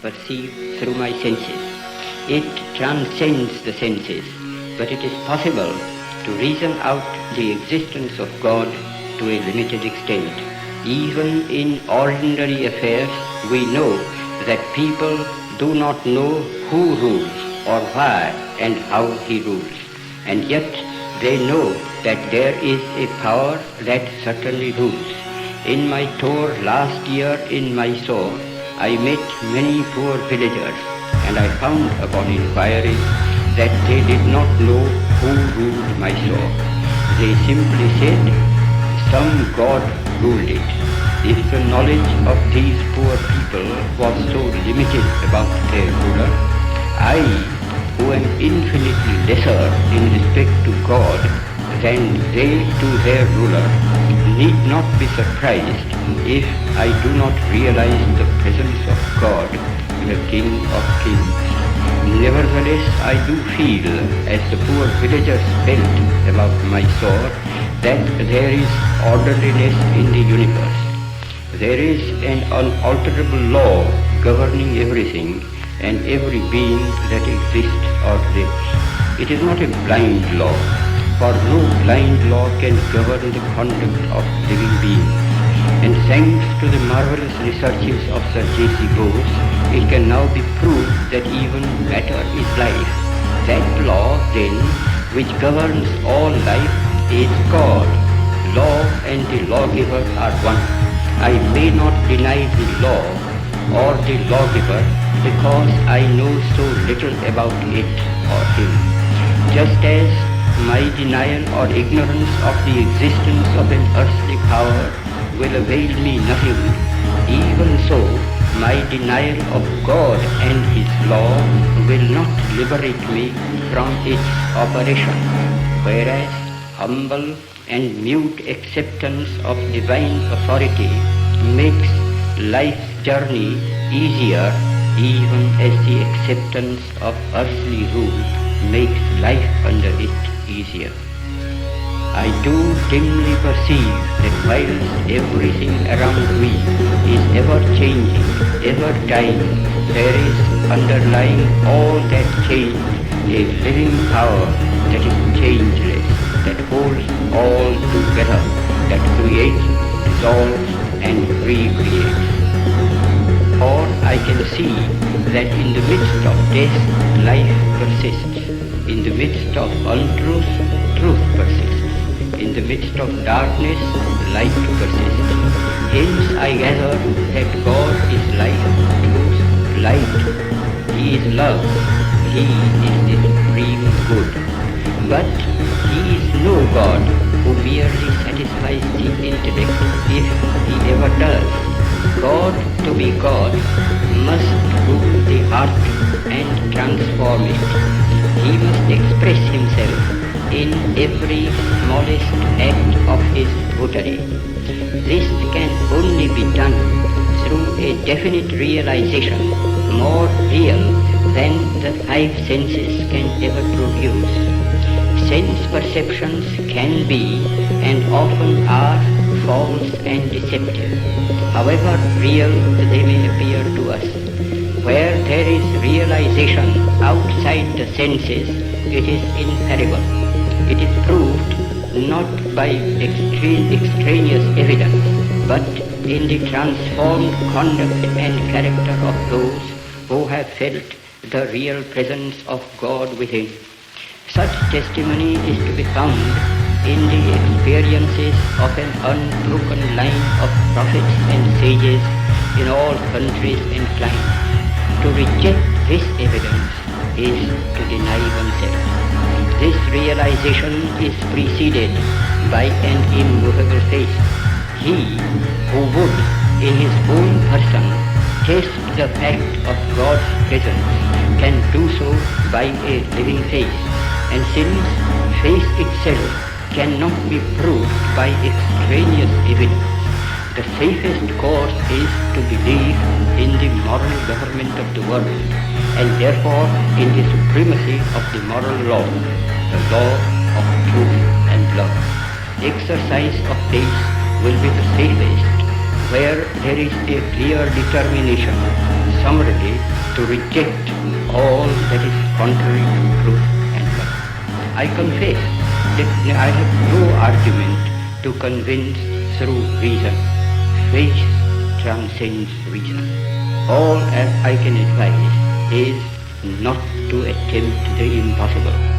perceived through my senses. It transcends the senses, but it is possible to reason out the existence of God to a limited extent. Even in ordinary affairs, we know that people do not know who rules or why and how he rules. And yet they know that there is a power that certainly rules. In my tour last year in Mysore, I met many poor villagers, and I found upon inquiry that they did not know who ruled Mysore. They simply said, some God ruled it. If the knowledge of these poor people was so limited about their ruler, I, who am infinitely lesser in respect to God than they to their ruler, need not be surprised if I do not realize the presence of God, the King of Kings. Nevertheless, I do feel, as the poor villagers felt about Mysore, that there is orderliness in the universe. There is an unalterable law governing everything and every being that exists or lives. It is not a blind law, for no blind law can govern the conduct of living beings. And thanks to the marvelous researches of Sir J.C. Bose, it can now be proved that even matter is life. That law, then, which governs all life is God. Law and the lawgiver are one. I may not deny the law or the lawgiver because I know so little about it or him. Just as my denial or ignorance of the existence of an earthly power will avail me nothing, even so my denial of God and his law will not liberate me from its operation, whereas humble and mute acceptance of divine authority makes life's journey easier, even as the acceptance of earthly rule makes life under it easier. I do dimly perceive that whilst everything around me is ever changing, ever dying, there is underlying all that change a living power that is changeless, that holds all together, that creates, dissolves, and recreates. Or I can see that in the midst of death, life persists. In the midst of untruth, truth persists. In the midst of darkness, light persists. Hence I gather that God is life, truth, light. He is love. He is the supreme good. But he is no God who merely satisfies the intellect if he ever does. God, to be God, must rule the heart and transform it. He must express himself in every smallest act of his votary. This can only be done through a definite realization, more real than the five senses can ever produce. Sense perceptions can be, and often are, false and deceptive, however real they may appear to us. Where there is realization outside the senses, it is infallible. It is proved not by extraneous evidence, but in the transformed conduct and character of those who have felt the real presence of God within. Such testimony is to be found in the experiences of an unbroken line of prophets and sages in all countries and climes. To reject this evidence is to deny oneself. This realization is preceded by an immovable faith. He who would, in his own person, test the fact of God's presence can do so by a living faith. And since faith itself cannot be proved by extraneous evidence, the safest course is to believe in the moral government of the world, and therefore in the supremacy of the moral law, the law of truth and love. Exercise of faith will be the safest where there is a clear determination, summarily, to reject all that is contrary to truth and love. I confess that I have no argument to convince through reason. Faith transcends reason. All I can advise is not to attempt the impossible.